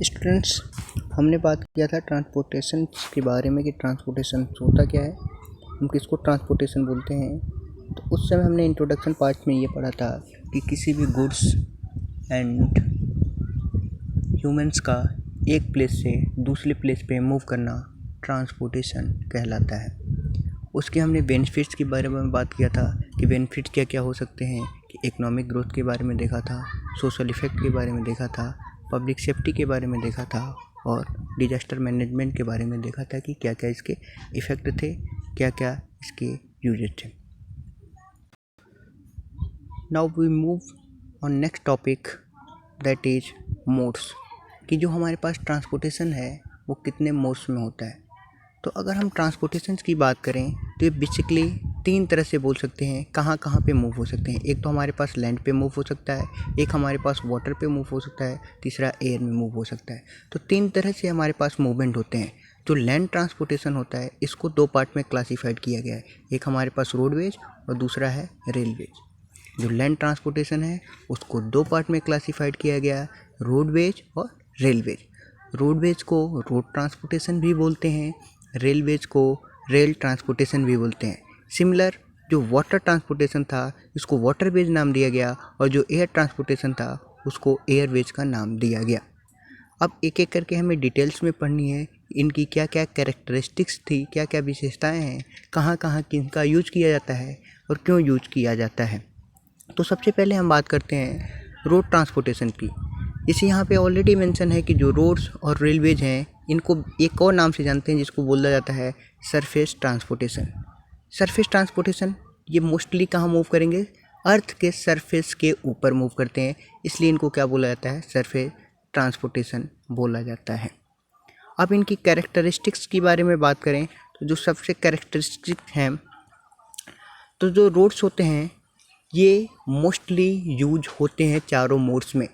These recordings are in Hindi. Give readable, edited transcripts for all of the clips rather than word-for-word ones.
स्टूडेंट्स, हमने बात किया था ट्रांसपोर्टेशन के बारे में कि ट्रांसपोर्टेशन होता क्या है, हम किसको ट्रांसपोर्टेशन बोलते हैं। तो उस समय हमने इंट्रोडक्शन पार्ट में ये पढ़ा था कि किसी भी गुड्स एंड ह्यूमंस का एक प्लेस से दूसरे प्लेस पे मूव करना ट्रांसपोर्टेशन कहलाता है। उसके हमने बेनिफिट्स के बारे में बात किया था कि बेनिफिट क्या क्या हो सकते हैं, कि इकोनॉमिक ग्रोथ के बारे में देखा था, सोशल इफ़ेक्ट के बारे में देखा था, पब्लिक सेफ्टी के बारे में देखा था और डिजास्टर मैनेजमेंट के बारे में देखा था कि क्या क्या इसके इफ़ेक्ट थे, क्या क्या इसके यूजेस थे। Now we move on next topic, that is modes, कि जो हमारे पास ट्रांसपोर्टेशन है वो कितने मोड्स में होता है। तो अगर हम ट्रांसपोर्टेशन की बात करें तो ये बेसिकली 3 तरह से बोल सकते हैं कहाँ कहाँ पे मूव हो सकते हैं। एक तो हमारे पास लैंड पे मूव हो सकता है, एक हमारे पास वाटर पे मूव हो सकता है, तीसरा एयर में मूव हो सकता है। तो 3 तरह से हमारे पास मूवमेंट होते हैं। जो लैंड ट्रांसपोर्टेशन होता है इसको 2 पार्ट में क्लासीफाइड किया गया है, एक हमारे पास रोडवेज और दूसरा है रेलवेज। जो लैंड ट्रांसपोर्टेशन है उसको 2 पार्ट में क्लासीफाइड किया गया है, रोडवेज और रेलवेज। रोडवेज को रोड ट्रांसपोर्टेशन भी बोलते हैं, रेलवेज को रेल ट्रांसपोर्टेशन भी बोलते हैं। सिमिलर जो वाटर ट्रांसपोर्टेशन था इसको वाटरवेज नाम दिया गया और जो एयर ट्रांसपोर्टेशन था उसको एयरवेज का नाम दिया गया। अब एक एक करके हमें डिटेल्स में पढ़नी है, इनकी क्या क्या कैरेक्टरिस्टिक्स थी, क्या क्या विशेषताएं हैं, कहाँ कहाँ किनका यूज किया जाता है और क्यों यूज किया जाता है। तो सबसे पहले हम बात करते हैं रोड ट्रांसपोर्टेशन की। इसे यहाँ पे ऑलरेडी मेंशन है कि जो रोड्स और रेलवेज हैं इनको एक और नाम से जानते हैं जिसको बोला जाता है सरफेस ट्रांसपोर्टेशन। सरफेस ट्रांसपोर्टेशन ये मोस्टली कहाँ मूव करेंगे, अर्थ के सरफेस के ऊपर मूव करते हैं, इसलिए इनको क्या बोला जाता है, सरफेस ट्रांसपोर्टेशन बोला जाता है। अब इनकी कैरेक्टरिस्टिक्स के बारे में बात करें तो जो सबसे कैरेक्टरिस्टिक हैं, तो जो रोड्स होते हैं ये मोस्टली यूज होते हैं चारों मोड्स में,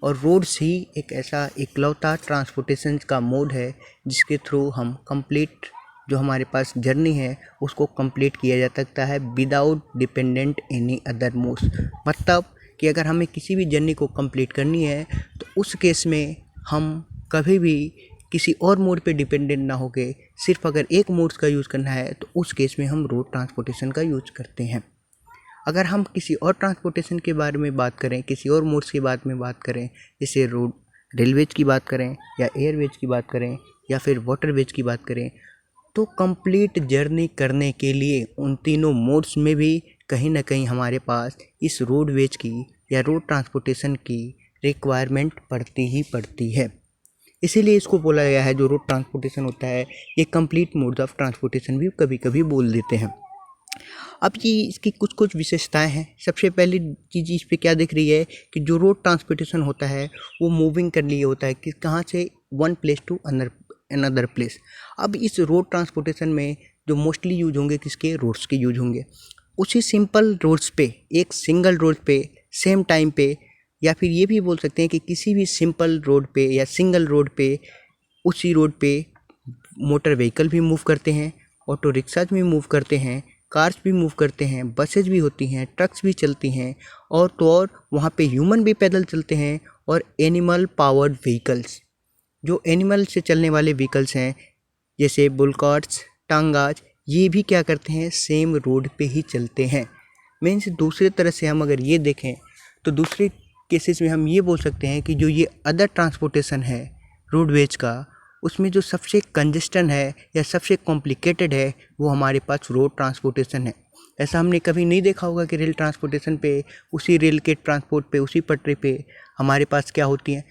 और रोड्स ही एक ऐसा इकलौता ट्रांसपोर्टेशन का मोड है जिसके थ्रू हम कंप्लीट जो हमारे पास जर्नी है उसको कंप्लीट किया जा सकता है without dependent any other modes. मतलब कि अगर हमें किसी भी जर्नी को कंप्लीट करनी है तो उस केस में हम कभी भी किसी और मोड पे डिपेंडेंट ना होके सिर्फ अगर एक मोड्स का यूज़ करना है तो उस केस में हम रोड ट्रांसपोर्टेशन का यूज़ करते हैं। अगर हम किसी और ट्रांसपोर्टेशन के बारे में बात करें, किसी और मोड्स के बारे में बात करें, जैसे रोड रेलवेज की बात करें या एयरवेज की बात करें या फिर वाटरवेज की बात करें, तो कंप्लीट जर्नी करने के लिए उन तीनों मोड्स में भी कहीं ना कहीं हमारे पास इस रोडवेज की या रोड ट्रांसपोर्टेशन की रिक्वायरमेंट पड़ती ही पड़ती है। इसीलिए इसको बोला गया है जो रोड ट्रांसपोर्टेशन होता है ये कंप्लीट मोड्स ऑफ ट्रांसपोर्टेशन भी कभी कभी बोल देते हैं। अब ये इसकी कुछ कुछ विशेषताएं हैं। सबसे पहली चीज़ इस पे क्या दिख रही है कि जो रोड ट्रांसपोर्टेशन होता है वो मूविंग के लिए होता है कि कहाँ से one place to another place. अब इस रोड ट्रांसपोर्टेशन में जो मोस्टली यूज होंगे किसके, रोड्स के यूज होंगे। उसी सिंपल रोड्स पे, एक सिंगल रोड पे सेम टाइम पे, या फिर ये भी बोल सकते हैं कि किसी भी सिंपल रोड पे या सिंगल रोड पे उसी रोड पे मोटर व्हीकल भी मूव करते हैं, ऑटो रिक्शा भी मूव करते हैं, कार्स भी मूव करते हैं, बसेज भी होती हैं, ट्रक्स भी चलती हैं, और तो और वहाँ पे ह्यूमन भी पैदल चलते हैं, और एनिमल पावर्ड व्हीकल्स, जो एनिमल से चलने वाले व्हीकल्स हैं जैसे बुल कार्ट्स, टांगाज, ये भी क्या करते हैं, सेम रोड पे ही चलते हैं। मीन्स दूसरे तरह से हम अगर ये देखें तो दूसरे केसेस में हम ये बोल सकते हैं कि जो ये अदर ट्रांसपोर्टेशन है रोडवेज का, उसमें जो सबसे कंजेस्टन है या सबसे कॉम्प्लिकेटेड है वो हमारे पास रोड ट्रांसपोर्टेशन है। ऐसा हमने कभी नहीं देखा होगा कि रेल ट्रांसपोर्टेशन पे, उसी रेल के ट्रांसपोर्ट पे, उसी पटरी पे हमारे पास क्या होती हैं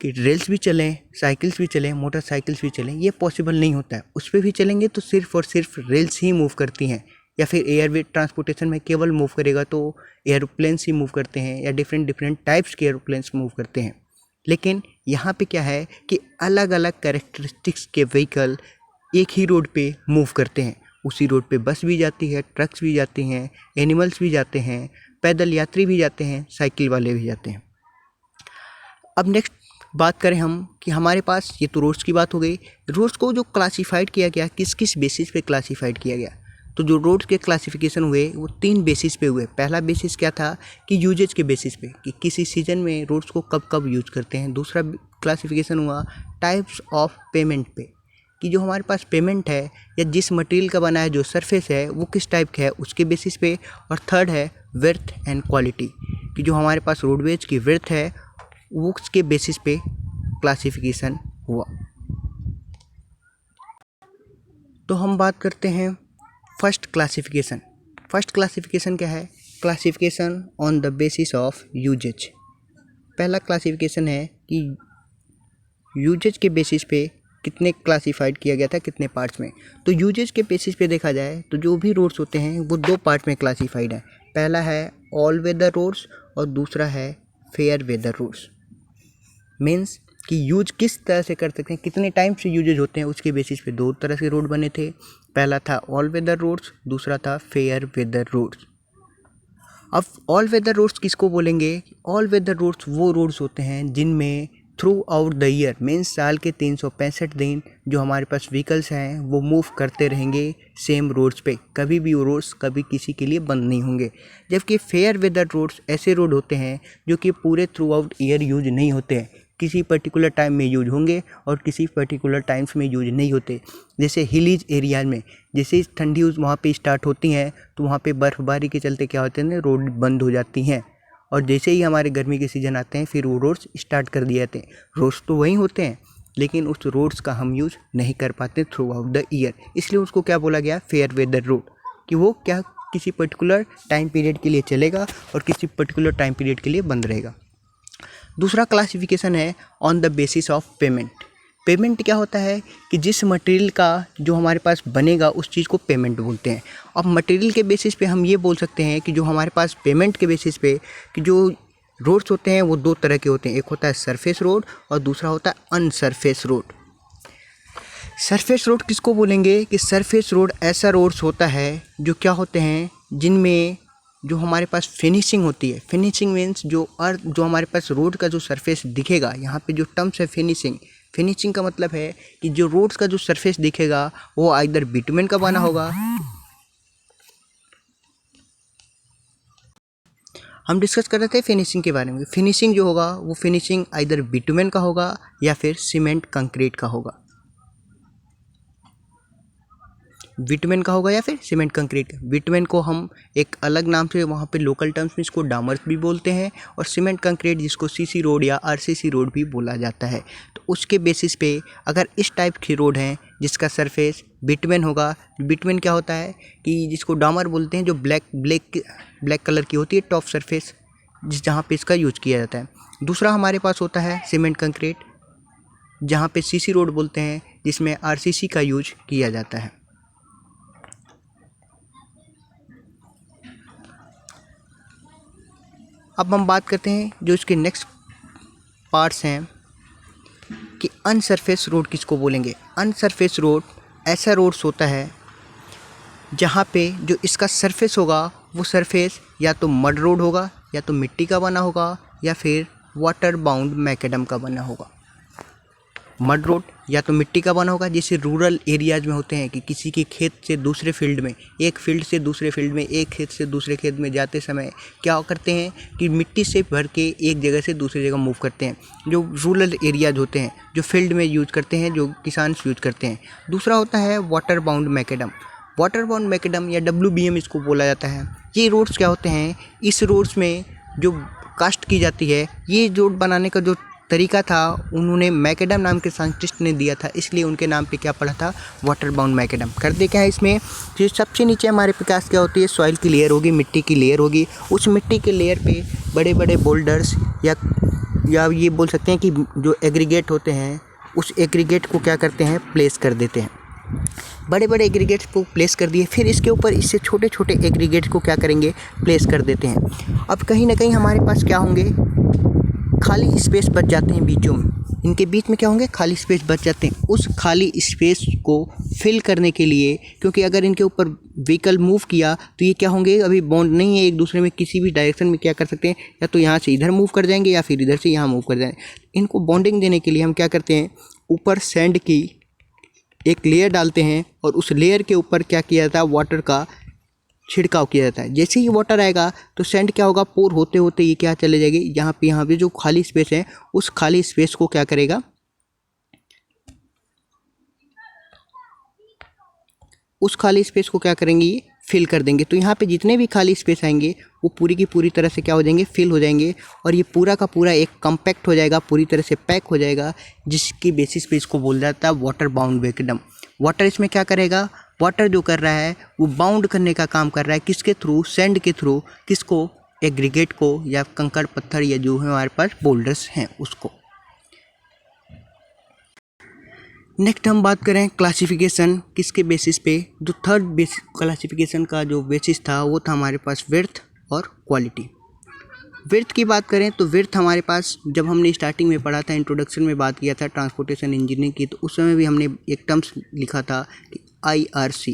कि रेल्स भी चलें, साइकिल्स भी चलें, मोटरसाइकिल्स भी चलें, ये पॉसिबल नहीं होता है। उस पर भी चलेंगे तो सिर्फ और सिर्फ रेल्स ही मूव करती हैं, या फिर एयरवे ट्रांसपोर्टेशन में केवल मूव करेगा तो एरोप्लेन्स ही मूव करते हैं या डिफरेंट टाइप्स के एरोप्लेन्स मूव करते हैं। लेकिन यहाँ पे क्या है कि अलग अलग कैरेक्टरिस्टिक्स के व्हीकल एक ही रोड पे मूव करते हैं। उसी रोड पे बस भी जाती है, ट्रक्स भी जाती हैं, एनिमल्स भी जाते हैं, पैदल यात्री भी जाते हैं, साइकिल वाले भी जाते हैं। अब नेक्स्ट बात करें हम कि हमारे पास, ये तो रोड्स की बात हो गई। रोड्स को जो क्लासीफाइड किया गया, किस किस बेसिस पे क्लासीफाइड किया गया, तो जो रोड्स के क्लासिफिकेशन हुए वो 3 बेसिस पे हुए। पहला बेसिस क्या था कि यूजेज के बेसिस पे, कि किसी सीजन में रोड्स को कब कब यूज करते हैं। दूसरा क्लासिफिकेशन हुआ टाइप्स ऑफ पेमेंट पे, कि जो हमारे पास पेमेंट है या जिस मटेरियल का बना है जो सरफेस है वो किस टाइप का है उसके बेसिस पे। और थर्ड है विड्थ एंड क्वालिटी, कि जो हमारे पास रोडवेज की विड्थ है वो उसके बेसिस पे क्लासिफिकेशन हुआ। तो हम बात करते हैं फर्स्ट क्लासिफिकेशन। फर्स्ट क्लासिफिकेशन क्या है? Classification on the basis of usage. पहला क्लासिफिकेशन है कि यूजेज के बेसिस पे कितने क्लासिफाइड किया गया था, कितने पार्ट्स में। तो यूजेज के बेसिस पे देखा जाए तो जो भी रोड्स होते हैं वो दो पार्ट में क्लासिफाइड है। पहला है ऑल वेदर रोड्स और दूसरा है फेयर वेदर रोड्स। मीन्स कि यूज किस तरह से कर सकते हैं, कितने टाइम से यूजेज होते हैं, उसके बेसिस पे दो तरह से रोड बने थे। पहला था ऑल वेदर रोड्स, दूसरा था फेयर वेदर रोड्स। अब ऑल वेदर रोड्स किसको बोलेंगे? ऑल वेदर रोड्स वो रोड्स होते हैं जिनमें through out the year, means साल के 365 दिन जो हमारे पास व्हीकल्स हैं वो मूव करते रहेंगे सेम रोड्स पे, कभी भी वो रोड्स कभी किसी के लिए बंद नहीं होंगे। जबकि फेयर वेदर रोड्स ऐसे रोड होते हैं जो कि पूरे थ्रू आउट ईयर यूज नहीं होते हैं, किसी पर्टिकुलर टाइम में यूज होंगे और किसी पर्टिकुलर टाइम्स में यूज नहीं होते। जैसे हिलीज एरिया में जैसे ठंडी वहाँ पे स्टार्ट होती हैं तो वहाँ पे बर्फ़बारी के चलते क्या होते हैं, रोड बंद हो जाती हैं। और जैसे ही हमारे गर्मी के सीज़न आते हैं फिर वो रोड्स स्टार्ट कर दिए जाते हैं। रोड्स तो वहीं होते हैं लेकिन उस रोड्स का हम यूज़ नहीं कर पाते थ्रू आउट द ईयर, इसलिए उसको क्या बोला गया? फेयर वेदर रोड, कि वो क्या किसी पर्टिकुलर टाइम पीरियड के लिए चलेगा और किसी पर्टिकुलर टाइम पीरियड के लिए बंद रहेगा। दूसरा क्लासिफिकेशन है on the basis of payment. Payment क्या होता है कि जिस मटेरियल का जो हमारे पास बनेगा उस चीज़ को पेमेंट बोलते हैं। अब मटेरियल के बेसिस पे हम ये बोल सकते हैं कि जो हमारे पास पेमेंट के बेसिस पे कि जो रोड्स होते हैं वो दो तरह के होते हैं, एक होता है सरफेस रोड और दूसरा होता है अनसरफेस रोड। सरफेस रोड किसको बोलेंगे? कि सरफेस रोड ऐसा रोड्स होता है जो क्या होते हैं जिनमें जो हमारे पास फिनिशिंग होती है। फिनिशिंग मीन्स जो हमारे पास रोड का जो सरफेस दिखेगा, यहाँ पे जो टर्म्स है फिनिशिंग का मतलब है कि जो रोड्स का जो सरफेस दिखेगा वो आइदर बिटुमेन का बना होगा। हम डिस्कस कर रहे थे फिनिशिंग के बारे में। फिनिशिंग जो होगा वो फिनिशिंग आइदर बिटुमेन का होगा या फिर सीमेंट कंक्रीट का होगा। बिटुमेन का होगा या फिर सीमेंट कंक्रीट का। बिटुमेन को हम एक अलग नाम से वहाँ पे लोकल टर्म्स में इसको डामर्स भी बोलते हैं, और सीमेंट कंक्रीट जिसको सीसी रोड या आरसीसी रोड भी बोला जाता है। तो उसके बेसिस पे अगर इस टाइप की रोड हैं जिसका सरफेस बिटुमेन होगा, बिटुमेन क्या होता है कि जिसको डामर बोलते हैं, जो ब्लैक कलर की होती है टॉप सरफेस जहाँ पे इसका यूज किया जाता है। दूसरा हमारे पास होता है सीमेंट कंक्रीट, जहाँ पे सीसी रोड बोलते हैं, जिसमें आरसीसी का यूज किया जाता है। अब हम बात करते हैं जो इसके नेक्स्ट पार्ट्स हैं कि अनसरफेस रोड किसको बोलेंगे। अनसरफेस रोड ऐसा रोड्स होता है जहाँ पे जो इसका सरफेस होगा वो सरफेस या तो मड रोड होगा, या तो मिट्टी का बना होगा, या फिर वाटर बाउंड मैकेडम का बना होगा। मड रोड या तो मिट्टी का बना होगा, जैसे रूरल एरियाज में होते हैं कि किसी के खेत से दूसरे फील्ड में, एक फील्ड से दूसरे फील्ड में, एक खेत से दूसरे खेत में जाते समय क्या करते हैं कि मिट्टी से भर के एक जगह से दूसरी जगह मूव करते हैं। जो रूरल एरियाज होते हैं जो फील्ड में यूज करते हैं, जो किसान यूज करते हैं। दूसरा होता है water bound macadam. Water bound macadam या WBM इसको बोला जाता है। ये रोड्स क्या होते हैं, इस रोड्स में जो कास्ट की जाती है, ये रोड बनाने का जो तरीका था उन्होंने मैकेडम नाम के साइंटिस्ट ने दिया था, इसलिए उनके नाम पे क्या पड़ा था, वाटर बाउंड मैकेडम। करते क्या है इसमें, जो सबसे नीचे हमारे पास क्या होती है, सॉइल की लेयर होगी, मिट्टी की लेयर होगी। उस मिट्टी के लेयर पे बड़े बड़े बोल्डर्स या ये बोल सकते हैं कि जो एग्रीगेट होते हैं, उस एग्रीगेट को क्या करते हैं, प्लेस कर देते हैं। बड़े बड़े एग्रीगेट्स को प्लेस कर दिए, फिर इसके ऊपर इससे छोटे छोटे एग्रीगेट्स को क्या करेंगे, प्लेस कर देते हैं। अब कहीं ना कहीं हमारे पास क्या होंगे, खाली स्पेस बच जाते हैं बीचों में। इनके बीच में क्या होंगे, खाली स्पेस बच जाते हैं। उस खाली स्पेस को फिल करने के लिए, क्योंकि अगर इनके ऊपर व्हीकल मूव किया तो ये क्या होंगे, अभी बॉन्ड नहीं है एक दूसरे में, किसी भी डायरेक्शन में क्या कर सकते हैं, या तो यहाँ से इधर मूव कर जाएंगे या फिर इधर से यहाँ मूव कर जाएंगे। इनको बॉन्डिंग देने के लिए हम क्या करते हैं, ऊपर सैंड की एक लेयर डालते हैं और उस लेयर के ऊपर क्या किया जाता है, वाटर का छिड़काव किया जाता है। जैसे ही वाटर आएगा तो सैंड क्या होगा, पोर होते होते ये क्या चले जाएगी, यहाँ पे जो खाली स्पेस है उस खाली स्पेस को क्या करेगा, उस खाली स्पेस को क्या करेंगे, ये फिल कर देंगे। तो यहाँ पे जितने भी खाली स्पेस आएंगे वो पूरी की पूरी तरह से क्या हो जाएंगे, फिल हो जाएंगे और ये पूरा का पूरा एक कम्पैक्ट हो जाएगा, पूरी तरह से पैक हो जाएगा, जिसकी बेसिस पे इसको बोल जाता है वाटर बाउंड वेक्यूम। वाटर इसमें क्या करेगा, वाटर जो कर रहा है वो बाउंड करने का काम कर रहा है, किसके थ्रू, सैंड के थ्रू, किसको, एग्रीगेट को या कंकड़ पत्थर या जो है हमारे पास बोल्डर्स हैं उसको। नेक्स्ट हम बात करें क्लासिफिकेशन किसके बेसिस पे, जो थर्ड बेसिस क्लासिफिकेशन का जो बेसिस था वो था हमारे पास विड्थ और क्वालिटी। विड्थ की बात करें तो विड्थ हमारे पास, जब हमने स्टार्टिंग में पढ़ा था, इंट्रोडक्शन में बात किया था ट्रांसपोर्टेशन इंजीनियरिंग की, तो उस समय भी हमने एक टर्म्स लिखा था कि IRC,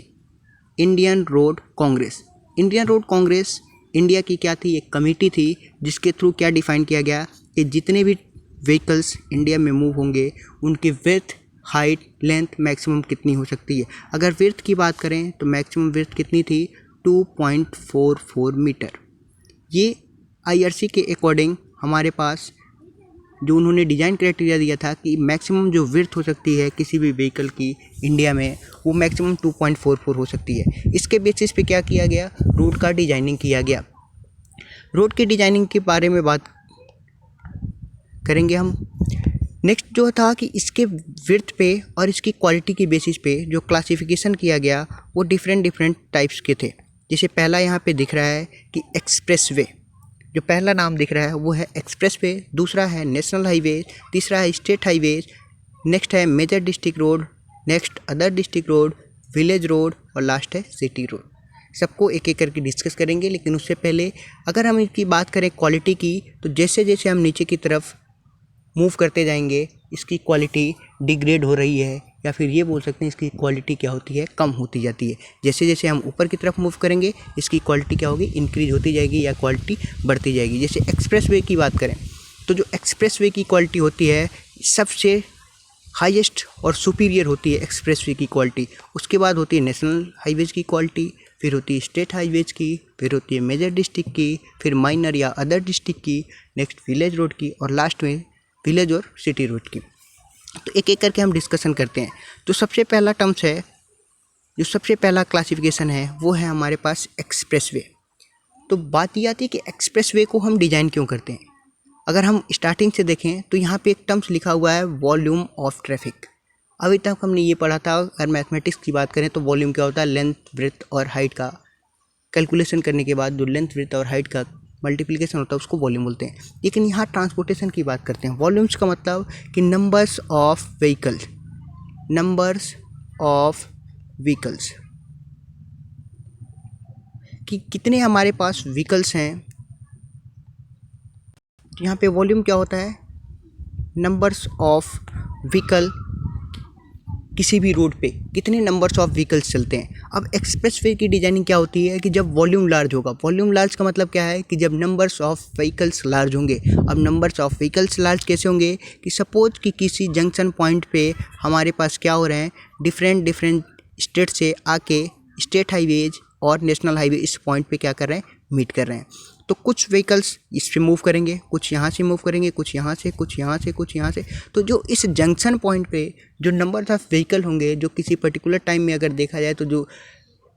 Indian road Congress. Indian road Congress India की क्या थी, एक कमेटी थी जिसके थ्रू क्या डिफाइन किया गया कि जितने भी व्हीकल्स इंडिया में मूव होंगे उनकी विड्थ, हाइट, लेंथ मैक्सिमम कितनी हो सकती है। अगर विड्थ की बात करें तो मैक्सिमम विड्थ कितनी थी, 2.44 मीटर। ये IRC के अकॉर्डिंग हमारे पास जो उन्होंने डिज़ाइन क्राइटेरिया दिया था कि मैक्सिमम जो विड्थ हो सकती है किसी भी व्हीकल की इंडिया में वो मैक्सिमम 2.44 हो सकती है। इसके बेसिस पे क्या किया गया, रोड का डिजाइनिंग किया गया। रोड की डिजाइनिंग के बारे में बात करेंगे हम। नेक्स्ट जो था कि इसके विड्थ पे और इसकी क्वालिटी की बेसिस पे जो क्लासिफिकेशन किया गया वो डिफरेंट टाइप्स के थे। जैसे पहला यहाँ पे दिख रहा है कि एक्सप्रेसवे, जो पहला नाम दिख रहा है वो है एक्सप्रेसवे, दूसरा है नेशनल हाईवे, तीसरा है स्टेट हाईवे, नेक्स्ट है major district road, next other district road, village road और लास्ट है सिटी रोड। सबको एक एक करके डिस्कस करेंगे, लेकिन उससे पहले अगर हम इसकी बात करें क्वालिटी की, तो जैसे जैसे हम नीचे की तरफ मूव करते जाएंगे इसकी क्वालिटी डिग्रेड हो रही है, या फिर ये बोल सकते हैं इसकी क्वालिटी क्या होती है, कम होती जाती है। जैसे जैसे हम ऊपर की तरफ मूव करेंगे इसकी क्वालिटी क्या होगी, इंक्रीज होती जाएगी या क्वालिटी बढ़ती जाएगी। जैसे एक्सप्रेसवे की बात करें तो जो एक्सप्रेसवे की क्वालिटी होती है सबसे हाईएस्ट और सुपीरियर होती है एक्सप्रेसवे की क्वालिटी। उसके बाद होती है नेशनल हाईवेज की क्वालिटी, फिर होती है स्टेट हाईवेज की, फिर होती है मेजर डिस्ट्रिक्ट की, फिर माइनर या अदर डिस्ट्रिक्ट की, नेक्स्ट विलेज रोड की और लास्ट में विलेज और सिटी रोड की। तो एक एक करके हम डिस्कशन करते हैं। तो सबसे पहला टर्म्स है, जो सबसे पहला क्लासिफिकेशन है वो है हमारे पास एक्सप्रेसवे। तो बात ये आती है कि एक्सप्रेसवे को हम डिज़ाइन क्यों करते हैं। अगर हम स्टार्टिंग से देखें तो यहाँ पे एक टर्म्स लिखा हुआ है वॉल्यूम ऑफ ट्रैफिक। अभी तक हमने ये पढ़ा था, अगर मैथमेटिक्स की बात करें तो वॉल्यूम क्या होता है, लेंथ, ब्रेथ और हाइट का कैलकुलेशन करने के बाद जो लेंथ, ब्रेथ और हाइट का मल्टीप्लिकेशन होता है उसको वॉल्यूम बोलते हैं। लेकिन यहाँ ट्रांसपोर्टेशन की बात करते हैं। वॉल्यूम्स का मतलब कि numbers of vehicles, numbers of vehicles कि कितने हमारे पास व्हीकल्स हैं। यहाँ पे वॉल्यूम क्या होता है, नंबर्स ऑफ व्हीकल, किसी भी रोड पे कितने नंबर्स ऑफ व्हीकल्स चलते हैं। अब एक्सप्रेसवे की डिजाइनिंग क्या होती है कि जब वॉल्यूम लार्ज होगा। वॉल्यूम लार्ज का मतलब क्या है कि जब नंबर्स ऑफ व्हीकल्स लार्ज होंगे। अब नंबर्स ऑफ व्हीकल्स लार्ज कैसे होंगे कि सपोज कि किसी जंक्शन पॉइंट पे हमारे पास क्या हो रहे हैं, डिफरेंट स्टेट से आके स्टेट हाईवेज और नेशनल हाईवे इस पॉइंट पे क्या कर रहे हैं, मीट कर रहे हैं। तो कुछ व्हीकल्स इस पे मूव करेंगे, कुछ यहाँ से मूव करेंगे, कुछ यहाँ से, कुछ यहाँ से, कुछ यहाँ से। तो जो इस जंक्शन पॉइंट पे जो नंबर ऑफ व्हीकल होंगे, जो किसी पर्टिकुलर टाइम में अगर देखा जाए तो जो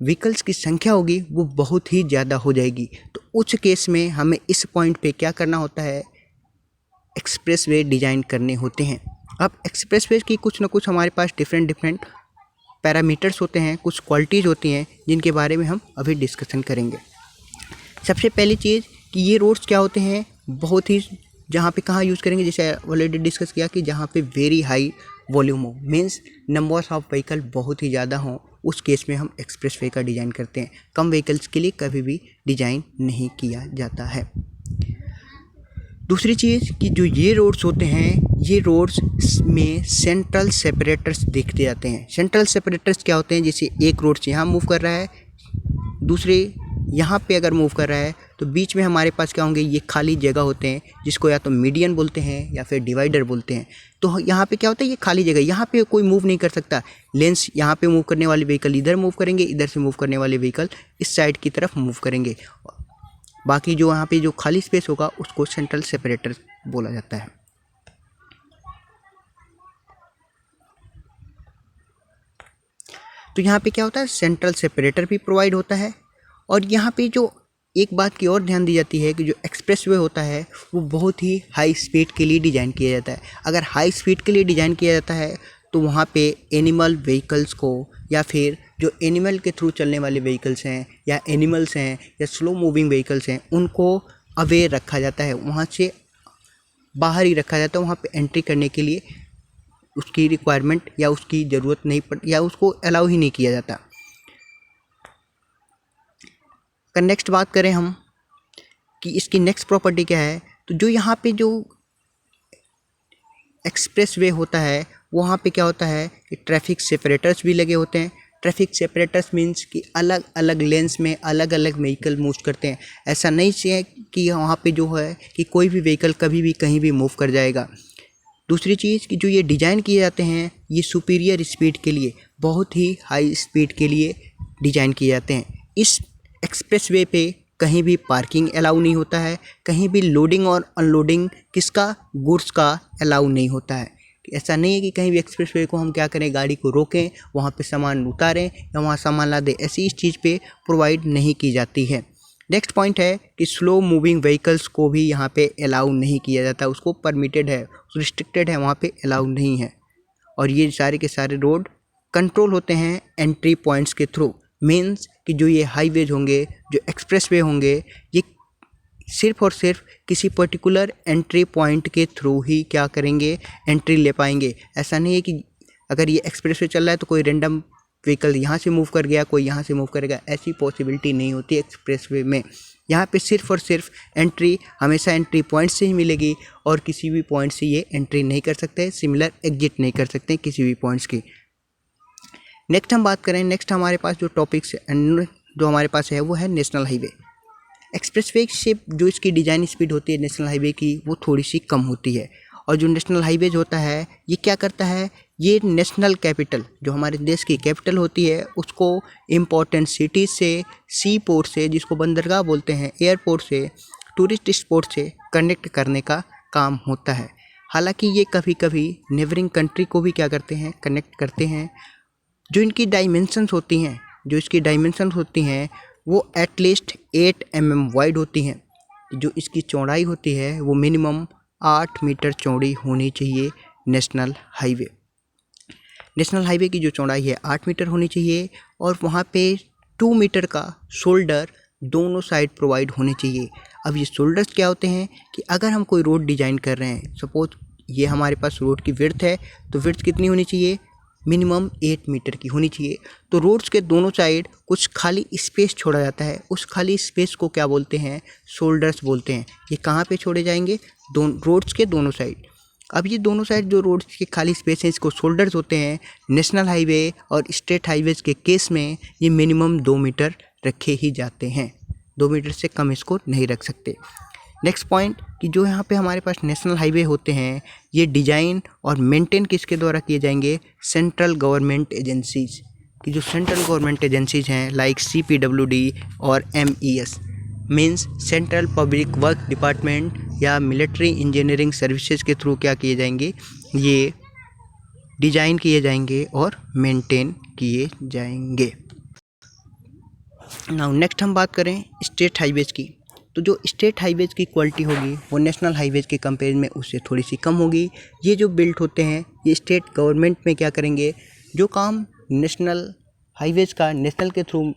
व्हीकल्स की संख्या होगी वो बहुत ही ज़्यादा हो जाएगी। तो उस केस में हमें इस पॉइंट पे क्या करना होता है, एक्सप्रेसवे डिज़ाइन करने होते हैं। अब एक्सप्रेसवे की कुछ ना कुछ हमारे पास डिफरेंट पैरामीटर्स होते हैं, कुछ क्वालिटीज़ होती हैं जिनके बारे में हम अभी डिस्कशन करेंगे। सबसे पहली चीज़ कि ये रोड्स क्या होते हैं, बहुत ही जहाँ पे कहाँ यूज़ करेंगे, जैसे ऑलरेडी डिस्कस किया कि जहाँ पे वेरी हाई वॉल्यूम हो, मीन्स नंबर्स ऑफ व्हीकल बहुत ही ज़्यादा हों, उस केस में हम एक्सप्रेसवे का डिज़ाइन करते हैं। कम व्हीकल्स के लिए कभी भी डिज़ाइन नहीं किया जाता है। दूसरी चीज़ कि जो ये रोड्स होते हैं, ये रोड्स में सेंट्रल सेपरेटर्स देखते जाते हैं। सेंट्रल सेपरेटर्स क्या होते हैं, जैसे एक रोड से यहाँ मूव कर रहा है, दूसरे यहाँ पे अगर मूव कर रहा है तो बीच में हमारे पास क्या होंगे, ये खाली जगह होते हैं जिसको या तो मीडियन बोलते हैं या फिर डिवाइडर बोलते हैं। तो यहाँ पे क्या होता है, ये खाली जगह, यहाँ पे कोई मूव नहीं कर सकता। लेंस यहाँ पे मूव करने वाले व्हीकल इधर मूव करेंगे, इधर से मूव करने वाले व्हीकल इस साइड की तरफ मूव करेंगे। बाकी जो यहाँ पे जो खाली स्पेस होगा उसको सेंट्रल सेपरेटर बोला जाता है। तो यहाँ पे क्या होता है, सेंट्रल सेपरेटर भी प्रोवाइड होता है। और यहाँ पे जो एक बात की और ध्यान दी जाती है कि जो एक्सप्रेसवे होता है वो बहुत ही हाई स्पीड के लिए डिज़ाइन किया जाता है। अगर हाई स्पीड के लिए डिज़ाइन किया जाता है तो वहाँ पे एनिमल व्हीकल्स को या फिर जो एनिमल के थ्रू चलने वाले व्हीकल्स हैं या एनिमल्स हैं या स्लो मूविंग व्हीकल्स हैं उनको अवेयर रखा जाता है, वहाँ से बाहर ही रखा जाता है। वहाँ पे एंट्री करने के लिए उसकी रिक्वायरमेंट या उसकी ज़रूरत नहीं पड़ या उसको अलाउ ही नहीं किया जाता। अगर नेक्स्ट बात करें हम कि इसकी नेक्स्ट प्रॉपर्टी क्या है, तो जो यहाँ पे जो एक्सप्रेसवे होता है वहाँ पे क्या होता है कि ट्रैफिक सेपरेटर्स भी लगे होते हैं। ट्रैफिक सेपरेटर्स मीन्स कि अलग अलग लेन्स में अलग अलग व्हीकल मूव करते हैं। ऐसा नहीं है कि वहाँ पे जो है कि कोई भी व्हीकल कभी भी कहीं भी मूव कर जाएगा। दूसरी चीज़ कि जो ये डिज़ाइन किए जाते हैं ये सुपीरियर स्पीड के लिए, बहुत ही हाई स्पीड के लिए डिज़ाइन किए जाते हैं। इस एक्सप्रेसवे पे कहीं भी पार्किंग अलाउ नहीं होता है, कहीं भी लोडिंग और अनलोडिंग किसका, गुड्स का अलाउ नहीं होता है। ऐसा नहीं है कि कहीं भी एक्सप्रेसवे को हम क्या करें, गाड़ी को रोकें, वहाँ पे सामान उतारें या वहाँ सामान ला दें, ऐसी इस चीज़ पे प्रोवाइड नहीं की जाती है। नेक्स्ट पॉइंट है कि स्लो मूविंग व्हीकल्स को भी यहाँ पे अलाउ नहीं किया जाता, उसको परमिटेड है, रिस्ट्रिक्टेड है, वहाँ पे अलाउ नहीं है। और ये सारे के सारे रोड कंट्रोल होते हैं एंट्री पॉइंट्स के थ्रू। मीन्स कि जो ये हाईवेज होंगे, जो एक्सप्रेसवे होंगे, ये सिर्फ और सिर्फ किसी पर्टिकुलर एंट्री पॉइंट के थ्रू ही क्या करेंगे, एंट्री ले पाएंगे। ऐसा नहीं है कि अगर ये एक्सप्रेसवे चल रहा है तो कोई रैंडम व्हीकल यहाँ से मूव कर गया, कोई यहाँ से मूव करेगा, ऐसी पॉसिबिलिटी नहीं होती एक्सप्रेसवे में। यहाँ पे सिर्फ और सिर्फ एंट्री हमेशा एंट्री पॉइंट से ही मिलेगी और किसी भी पॉइंट से ये एंट्री नहीं कर सकते, सिमिलर एग्जिट नहीं कर सकते किसी भी पॉइंट्स की। नेक्स्ट हम बात करें, नेक्स्ट हमारे पास जो टॉपिक्स जो हमारे पास है वो है नेशनल हाईवे। एक्सप्रेसवे से जो इसकी डिज़ाइन स्पीड होती है नेशनल हाईवे की वो थोड़ी सी कम होती है। और जो नेशनल हाईवेज होता है ये क्या करता है, ये नेशनल कैपिटल जो हमारे देश की कैपिटल होती है उसको इम्पोर्टेंट सिटीज़ से, सी पोर्ट से जिसको बंदरगाह बोलते हैं, एयरपोर्ट से, टूरिस्ट स्पॉट से कनेक्ट करने का काम होता है। हालांकि ये कभी कभी नेबरिंग कंट्री को भी क्या करते हैं, कनेक्ट करते हैं। जो इनकी डायमेंशंस होती हैं, जो इसकी डायमेंशंस होती हैं वो एटलीस्ट 8 mm वाइड होती हैं। जो इसकी चौड़ाई होती है वो मिनिमम 8 मीटर चौड़ी होनी चाहिए। नेशनल हाईवे की जो चौड़ाई है 8 मीटर होनी चाहिए और वहाँ पे 2 मीटर का शोल्डर दोनों साइड प्रोवाइड होने चाहिए। अब ये शोल्डर्स क्या होते हैं कि अगर हम कोई रोड डिज़ाइन कर रहे हैं, सपोज ये हमारे पास रोड की विड्थ है, तो विड्थ कितनी होनी चाहिए, मिनिमम 8 मीटर की होनी चाहिए। तो रोड्स के दोनों साइड कुछ खाली स्पेस छोड़ा जाता है, उस खाली स्पेस को क्या बोलते हैं, शोल्डर्स बोलते हैं। ये कहाँ पे छोड़े जाएंगे, रोड्स के दोनों साइड। अब ये दोनों साइड जो रोड्स के खाली स्पेस हैं इसको शोल्डर्स होते हैं। नेशनल हाईवे और स्टेट हाईवेज के केस में ये मिनिमम 2 मीटर रखे ही जाते हैं, 2 मीटर से कम इसको नहीं रख सकते। नेक्स्ट पॉइंट कि जो यहाँ पे हमारे पास नेशनल हाईवे होते हैं ये डिज़ाइन और मेंटेन किसके द्वारा किए जाएंगे, सेंट्रल गवर्नमेंट एजेंसीज की। जो सेंट्रल गवर्नमेंट एजेंसीज हैं लाइक CPWD और MES means central public work department या मिलिट्री इंजीनियरिंग सर्विसेज के थ्रू क्या किए जाएंगे, ये डिज़ाइन किए जाएंगे और मेंटेन किए जाएंगे। नाउ नेक्स्ट हम बात करें स्टेट हाईवेज की। तो जो स्टेट हाईवेज की क्वालिटी होगी वो नेशनल हाईवेज के कंपेरिजन में उससे थोड़ी सी कम होगी। ये जो बिल्ट होते हैं ये स्टेट गवर्नमेंट में क्या करेंगे, जो काम नेशनल हाईवेज का नेशनल के थ्रू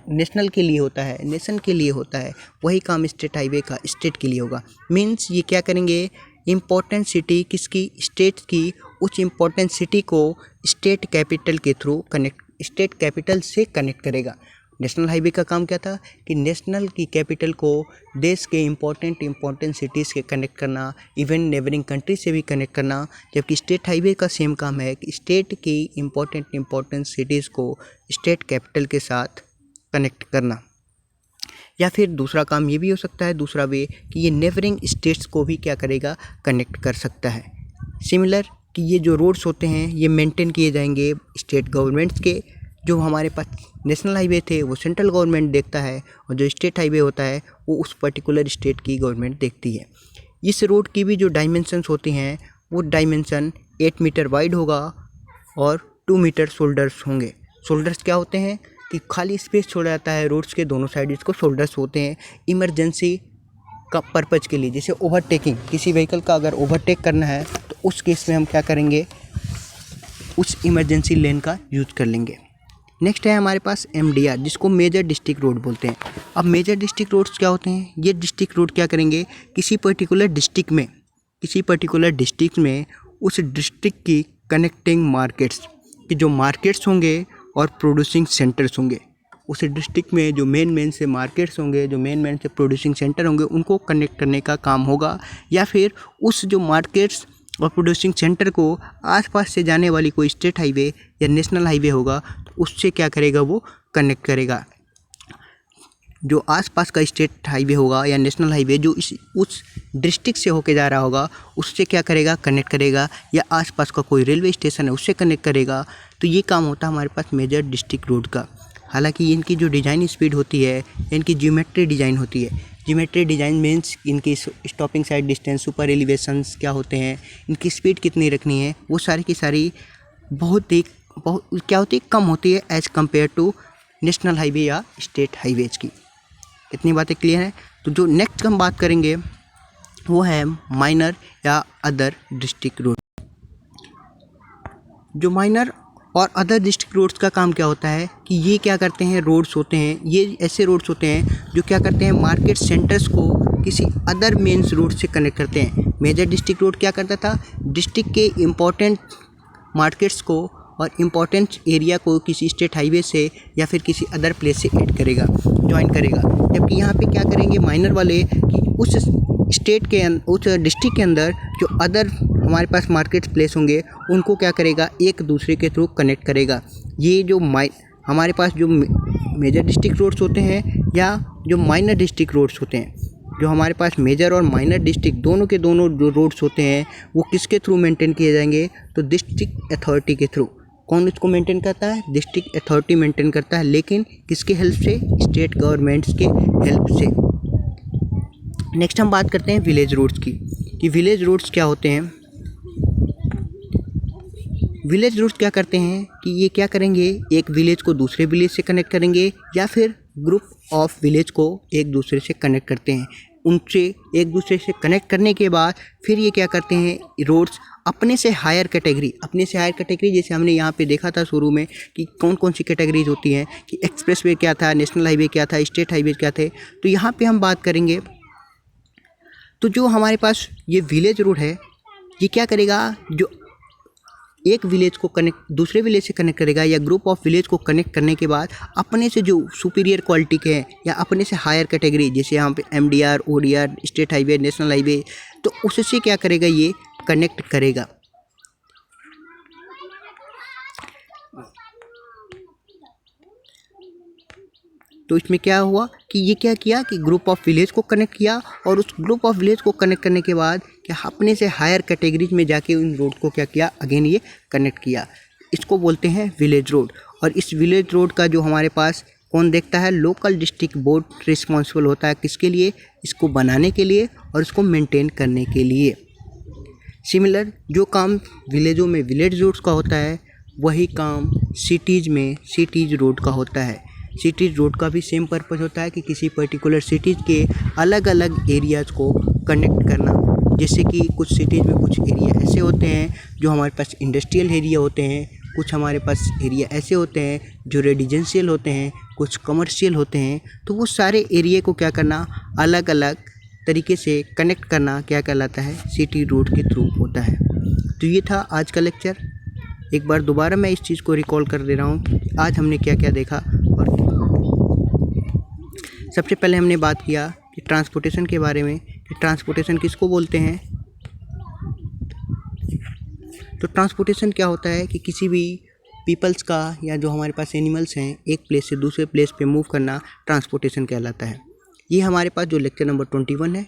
नेशनल के लिए होता है, नेशन के लिए होता है, वही काम स्टेट हाईवे का स्टेट के लिए होगा। मीन्स ये क्या करेंगे, इम्पोर्टेंट सिटी किसकी, स्टेट की, उस इम्पोर्टेंट सिटी को स्टेट कैपिटल के थ्रू कनेक्ट, स्टेट कैपिटल से कनेक्ट करेगा। नेशनल हाईवे का काम क्या था कि नेशनल की कैपिटल को देश के इम्पोर्टेंट सिटीज़ के कनेक्ट करना, इवन नेबरिंग कंट्री से भी कनेक्ट करना। जबकि स्टेट हाईवे का सेम काम है कि स्टेट की इम्पोर्टेंट सिटीज़ को स्टेट कैपिटल के साथ कनेक्ट करना। या फिर दूसरा काम ये भी हो सकता है, दूसरा वे कि ये नेबरिंग स्टेट्स को भी क्या करेगा, कनेक्ट कर सकता है। सिमिलर कि ये जो रोड्स होते हैं ये मेंटेन किए जाएंगे स्टेट गवर्नमेंट्स के। जो हमारे पास नेशनल हाईवे थे वो सेंट्रल गवर्नमेंट देखता है, और जो स्टेट हाईवे होता है वो उस पर्टिकुलर स्टेट की गवर्नमेंट देखती है। इस रोड की भी जो डायमेंशंस होती हैं वो डायमेंशन 8 मीटर वाइड होगा और 2 मीटर शोल्डर्स होंगे। शोल्डर्स क्या होते हैं कि खाली स्पेस छोड़ा जाता है रोड्स के दोनों साइड, इसको शोल्डर्स होते हैं इमरजेंसी का पर्पज़ के लिए। जैसे ओवरटेकिंग, किसी व्हीकल का अगर ओवरटेक करना है तो उस केस में हम क्या करेंगे, उस इमरजेंसी लेन का यूज़ कर लेंगे। नेक्स्ट है हमारे पास MDR, जिसको मेजर डिस्ट्रिक्ट रोड बोलते हैं। अब मेजर डिस्ट्रिक्ट रोड्स क्या होते हैं, ये डिस्ट्रिक्ट रोड क्या करेंगे, किसी पर्टिकुलर डिस्ट्रिक्ट में उस डिस्ट्रिक्ट की कनेक्टिंग मार्केट्स कि जो मार्केट्स होंगे और प्रोड्यूसिंग सेंटर्स होंगे, उस डिस्ट्रिक्ट में जो मेन से मार्केट्स होंगे, जो मेन से प्रोड्यूसिंग सेंटर होंगे, उनको कनेक्ट करने का काम होगा। या फिर उस जो मार्केट्स और प्रोड्यूसिंग सेंटर को आसपास से जाने वाली कोई स्टेट हाईवे या नेशनल हाईवे होगा तो उससे क्या करेगा, वो कनेक्ट करेगा। जो आसपास का स्टेट हाईवे होगा या नेशनल हाईवे जो उस डिस्ट्रिक्ट से होके जा रहा होगा उससे क्या करेगा, कनेक्ट करेगा। या आसपास का कोई रेलवे स्टेशन है उससे कनेक्ट करेगा। तो ये काम होता है हमारे पास मेजर डिस्ट्रिक्ट रोड का। हालांकि इनकी जो डिज़ाइन स्पीड होती है, इनकी ज्योमेट्री डिज़ाइन होती है। ज्योमेट्री डिज़ाइन मीन्स इनकी stopping side distance, super elevations क्या होते हैं, इनकी स्पीड कितनी रखनी है, वो सारी की सारी बहुत क्या होती है, कम होती है as compare to national highway या स्टेट हाईवेज की। इतनी बातें क्लियर हैं। तो जो नेक्स्ट हम बात करेंगे वो है माइनर या अदर डिस्ट्रिक्ट रोड। जो माइनर और अदर डिस्ट्रिक्ट रोड्स का काम क्या होता है कि ये क्या करते हैं, रोड्स होते हैं, ये ऐसे रोड्स होते हैं जो क्या करते हैं, मार्केट सेंटर्स को किसी अदर मेन्स रोड से कनेक्ट करते हैं। मेजर डिस्ट्रिक्ट रोड क्या करता था, डिस्ट्रिक्ट के इम्पॉर्टेंट मार्केट्स को और इम्पॉर्टेंट एरिया को किसी स्टेट हाईवे से या फिर किसी अदर प्लेस से ऐड करेगा, ज्वाइन करेगा। जबकि यहाँ पे क्या करेंगे माइनर वाले कि उस स्टेट के उस डिस्ट्रिक्ट के अंदर जो अदर हमारे पास मार्केट प्लेस होंगे उनको क्या करेगा, एक दूसरे के थ्रू कनेक्ट करेगा। ये जो हमारे पास जो मेजर डिस्ट्रिक्ट रोड्स होते हैं या जो माइनर डिस्ट्रिक्ट रोड्स होते हैं, जो हमारे पास मेजर और माइनर डिस्ट्रिक्ट दोनों के दोनों जो रोड्स होते हैं वो किसके थ्रू मेंटेन किए जाएंगे, तो डिस्ट्रिक्ट अथॉरिटी के थ्रू। कौन इसको मेंटेन करता है, डिस्ट्रिक्ट अथॉरिटी मेंटेन करता है, लेकिन किसके हेल्प से, स्टेट गवर्नमेंट्स के हेल्प से। नेक्स्ट हम बात करते हैं विलेज रोड्स की कि विलेज रोड्स क्या होते हैं। विलेज रोड्स क्या करते हैं कि ये क्या करेंगे, एक विलेज को दूसरे विलेज से कनेक्ट करेंगे या फिर ग्रुप ऑफ विलेज को एक दूसरे से कनेक्ट करते हैं। उनसे एक दूसरे से कनेक्ट करने के बाद फिर ये क्या करते हैं, रोड्स अपने से हायर कैटेगरी जैसे हमने यहाँ पे देखा था शुरू में कि कौन कौन सी कैटेगरीज होती हैं कि एक्सप्रेसवे क्या था, नेशनल हाईवे क्या था, स्टेट हाईवे क्या थे। तो यहाँ पे हम बात करेंगे तो जो हमारे पास ये विलेज रोड है ये क्या करेगा, जो एक विलेज को कनेक्ट दूसरे विलेज से कनेक्ट करेगा या ग्रुप ऑफ विलेज को कनेक्ट करने के बाद अपने से जो सुपीरियर क्वालिटी के हैं या अपने से हायर कैटेगरी, जैसे यहाँ पे MDR, ODR, state highway, national highway, तो उससे क्या करेगा, ये कनेक्ट करेगा। तो इसमें क्या हुआ कि ये क्या किया कि ग्रुप ऑफ विलेज को कनेक्ट किया और उस ग्रुप ऑफ विलेज को कनेक्ट करने के बाद क्या अपने से हायर कैटेगरीज में जाके उन रोड को क्या किया, अगेन ये कनेक्ट किया। इसको बोलते हैं विलेज रोड। और इस विलेज रोड का जो हमारे पास कौन देखता है, लोकल डिस्ट्रिक्ट बोर्ड रिस्पॉन्सिबल होता है किसके लिए, इसको बनाने के लिए और इसको मेंटेन करने के लिए। सिमिलर जो काम विलेजों में विलेज रोड्स का होता है वही काम सिटीज़ में सिटीज़ रोड का होता है। सिटीज़ रोड का भी सेम पर्पज़ होता है कि किसी पर्टिकुलर सिटीज़ के अलग अलग एरियाज़ को कनेक्ट करना। जैसे कि कुछ सिटीज़ में कुछ एरिया ऐसे होते हैं जो हमारे पास इंडस्ट्रियल एरिया होते हैं, कुछ हमारे पास एरिया ऐसे होते हैं जो रेजिडेंशियल होते हैं, कुछ कमर्शियल होते हैं। तो वो सारे एरिया को क्या करना, अलग अलग तरीके से कनेक्ट करना क्या कहलाता है, सिटी रोड के थ्रू होता है। तो ये था आज का लेक्चर। एक बार दोबारा मैं इस चीज़ को रिकॉल कर दे रहा हूँ कि आज हमने क्या क्या देखा। और सबसे पहले हमने बात किया कि ट्रांसपोर्टेशन के बारे में कि ट्रांसपोर्टेशन किसको बोलते हैं। तो ट्रांसपोर्टेशन क्या होता है कि किसी भी पीपल्स का या जो हमारे पास एनिमल्स हैं एक प्लेस से दूसरे प्लेस पे मूव करना ट्रांसपोर्टेशन कहलाता है। ये हमारे पास जो लेक्चर नंबर 21 है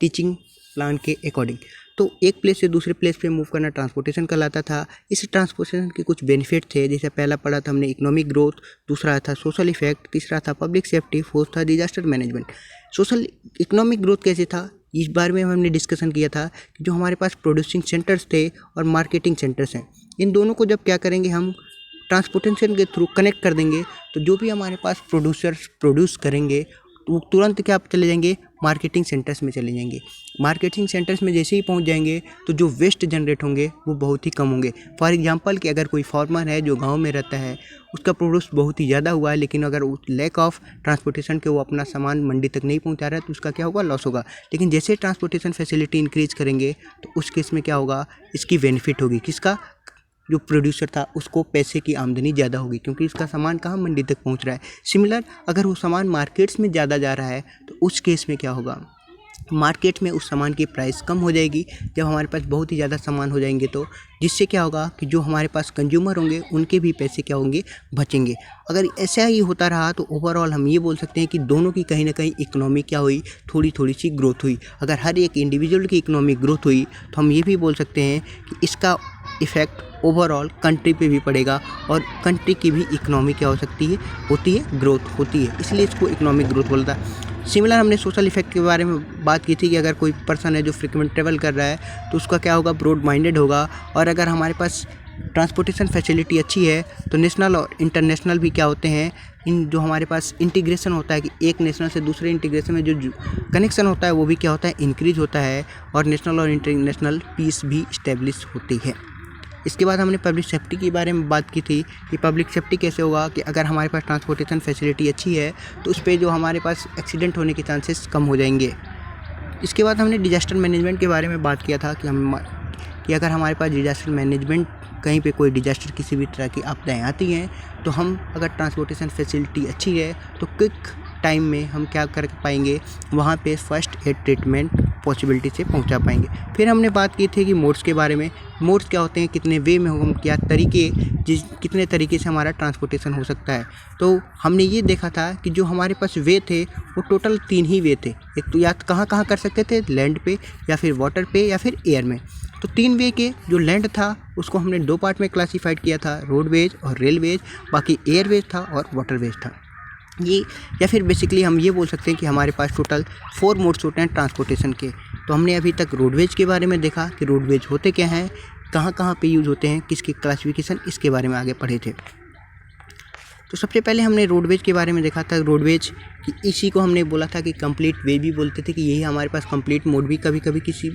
टीचिंग प्लान के अकॉर्डिंग। तो एक प्लेस से दूसरे प्लेस पे मूव करना ट्रांसपोर्टेशन कहलाता था। इस ट्रांसपोर्टेशन के कुछ बेनिफिट थे, जैसे पहला पढ़ा था हमने इकोनॉमिक ग्रोथ, दूसरा था सोशल इफेक्ट, तीसरा था पब्लिक सेफ्टी, फोर्थ था disaster management. Social economic growth कैसे था, इस बारे में हमने डिस्कशन किया था कि जो हमारे पास प्रोड्यूसिंग सेंटर्स थे और मार्केटिंग सेंटर्स हैं, इन दोनों को जब क्या करेंगे हम ट्रांसपोर्टेशन के थ्रू कनेक्ट कर देंगे, तो जो भी हमारे पास प्रोड्यूसर्स प्रोड्यूस करेंगे वो तुरंत क्या चले जाएंगे, मार्केटिंग सेंटर्स में चले जाएंगे। मार्केटिंग सेंटर्स में जैसे ही पहुंच जाएंगे तो जो वेस्ट जनरेट होंगे वो बहुत ही कम होंगे। फॉर एग्जांपल कि अगर कोई फार्मर है जो गांव में रहता है, उसका प्रोड्यूस बहुत ही ज़्यादा हुआ है, लेकिन अगर उस लैक ऑफ ट्रांसपोर्टेशन के वो अपना सामान मंडी तक नहीं पहुंचा रहा है तो उसका क्या होगा, लॉस होगा। लेकिन जैसे ट्रांसपोर्टेशन फैसिलिटी इंक्रीज करेंगे तो उस केस में क्या होगा, इसकी बेनिफिट होगी। किसका, जो प्रोड्यूसर था उसको पैसे की आमदनी ज़्यादा होगी, क्योंकि उसका सामान कहाँ, मंडी तक पहुँच रहा है। सिमिलर अगर वो सामान मार्केट्स में ज़्यादा जा रहा है तो उस केस में क्या होगा, मार्केट में उस सामान की प्राइस कम हो जाएगी। जब हमारे पास बहुत ही ज़्यादा सामान हो जाएंगे तो जिससे क्या होगा कि जो हमारे पास कंज्यूमर होंगे उनके भी पैसे क्या होंगे, बचेंगे। अगर ऐसा ही होता रहा तो ओवरऑल हम ये बोल सकते हैं कि दोनों की कहीं ना कहीं इकोनॉमी क्या हुई, थोड़ी थोड़ी सी ग्रोथ हुई। अगर हर एक इंडिविजुअल की इकोनॉमी ग्रोथ हुई तो हम ये भी बोल सकते हैं कि इसका इफ़ेक्ट ओवरऑल कंट्री पे भी पड़ेगा और कंट्री की भी इकोनॉमी क्या हो सकती है, होती है, ग्रोथ होती है। इसलिए इसको इकोनॉमिक ग्रोथ बोलता है। सिमिलर हमने सोशल इफेक्ट के बारे में बात की थी कि अगर कोई पर्सन है जो फ्रीक्वेंट ट्रेवल कर रहा है तो उसका क्या होगा, ब्रॉड माइंडेड होगा। और अगर हमारे पास ट्रांसपोर्टेशन फैसिलिटी अच्छी है तो नेशनल और इंटरनेशनल भी क्या होते हैं, इन जो हमारे पास इंटीग्रेशन होता है कि एक नेशनल से दूसरे इंटीग्रेशन में जो कनेक्शन होता है वो भी क्या होता है, इंक्रीज होता है। और नेशनल और इंटरनेशनल पीस भी इस्टेब्लिश होती है। इसके बाद हमने पब्लिक सेफ्टी के बारे में बात की थी कि पब्लिक सेफ्टी कैसे होगा, कि अगर हमारे पास ट्रांसपोर्टेशन फैसिलिटी अच्छी है तो उस पर जो हमारे पास एक्सीडेंट होने के चांसेस कम हो जाएंगे। इसके बाद हमने डिजास्टर मैनेजमेंट के बारे में बात किया था कि अगर हमारे पास डिजास्टर मैनेजमेंट, कहीं पे कोई डिजास्टर किसी भी तरह की आपदाएँ आती हैं तो हम अगर ट्रांसपोर्टेशन फैसिलिटी अच्छी है तो क्विक टाइम में हम क्या कर पाएंगे, वहाँ पे फर्स्ट एड ट्रीटमेंट पॉसिबिलिटी से पहुँचा पाएंगे। फिर हमने बात की थी कि मोड्स के बारे में। मोड्स क्या होते हैं, कितने वे में हम क्या तरीके, कितने तरीके से हमारा ट्रांसपोर्टेशन हो सकता है। तो हमने ये देखा था कि जो हमारे पास वे थे वो टोटल 3 ही वे थे। एक तो या कहाँ कर सकते थे, लैंड पे या फिर वाटर पे या फिर एयर में। तो 3 वे के जो लैंड था उसको हमने 2 पार्ट में क्लासीफाइड किया था, रोडवेज और रेलवेज। बाकी एयरवेज था और वाटरवेज था। ये या फिर बेसिकली हम ये बोल सकते हैं कि हमारे पास टोटल 4 मोड्स होते हैं ट्रांसपोर्टेशन के। तो हमने अभी तक रोडवेज के बारे में देखा कि रोडवेज होते क्या हैं, कहाँ पे यूज़ होते हैं, किसकी क्लासिफिकेशन, इसके बारे में आगे पढ़े थे। तो सबसे पहले हमने रोडवेज के बारे में देखा था। रोडवेज कि इसी को हमने बोला था कि कंप्लीट वे भी बोलते थे, कि यही हमारे पास कंप्लीट मोड भी कभी कभी किसी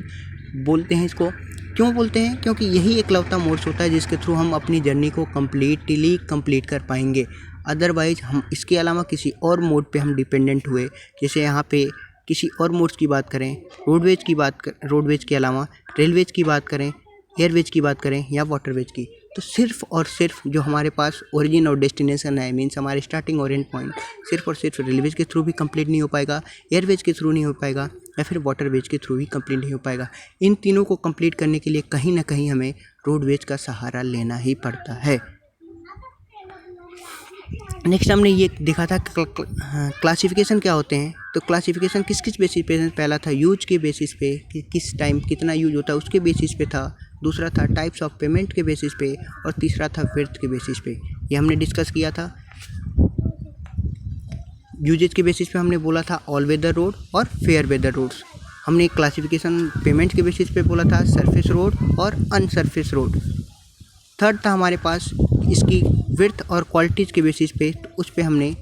बोलते हैं। इसको क्यों बोलते हैं, क्योंकि यही एकलौता मोड्स होता है जिसके थ्रू हम अपनी जर्नी को कंप्लीट कर पाएंगे। अदरवाइज हम इसके अलावा किसी और मोड पे हम डिपेंडेंट हुए, जैसे यहाँ पे किसी और मोड्स की बात करें, रोडवेज के अलावा रेलवेज की बात करें, एयरवेज की बात करें या वाटरवेज की, तो सिर्फ और सिर्फ जो हमारे पास ओरिजिन और डेस्टिनेशन है, मीन्स हमारे स्टार्टिंग और एंड पॉइंट, सिर्फ और सिर्फ रेलवेज के थ्रू भी कंप्लीट नहीं हो पाएगा, एयरवेज के थ्रू नहीं हो पाएगा या फिर वाटरवेज के थ्रू भी कंप्लीट नहीं हो पाएगा। इन तीनों को कंप्लीट करने के लिए कहीं ना कहीं हमें रोडवेज का सहारा लेना ही पड़ता है। नेक्स्ट हमने ये देखा था क्लासिफिकेशन क्या होते हैं। तो क्लासिफिकेशन किस किस बेसिस पे, पहला था यूज के बेसिस पे कि किस टाइम कितना यूज होता है उसके बेसिस पे था, दूसरा था टाइप्स ऑफ पेमेंट के बेसिस पे और तीसरा था विड्थ के बेसिस पे। ये हमने डिस्कस किया था। यूजेज के बेसिस पे हमने बोला था ऑल वेदर रोड और फेयर वेदर रोड्स। हमने क्लासिफिकेशन पेमेंट के बेसिस पे बोला था सरफेस रोड और अनसरफेस रोड। थर्ड था हमारे पास इसकी विड्थ और क्वालिटीज़ के बेसिस पे, तो उस पे हमने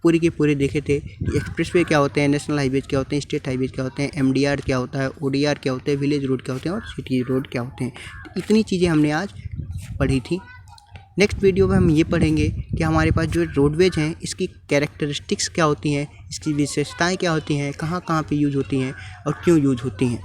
पूरे के पूरे देखे थे कि एक्सप्रेसवे क्या होते हैं, नेशनल हाईवेज क्या होते हैं, स्टेट हाईवेज क्या होते हैं, एमडीआर क्या होता है, ओडीआर क्या होते हैं, विलेज रोड क्या होते हैं और सिटी रोड क्या होते हैं। तो इतनी चीज़ें हमने आज पढ़ी थी। नेक्स्ट वीडियो में हम ये पढ़ेंगे कि हमारे पास जो रोडवेज हैं इसकी कैरेक्टरिस्टिक्स क्या होती हैं, इसकी विशेषताएँ क्या होती हैं, कहाँ पे यूज़ होती हैं और क्यों यूज़ होती हैं।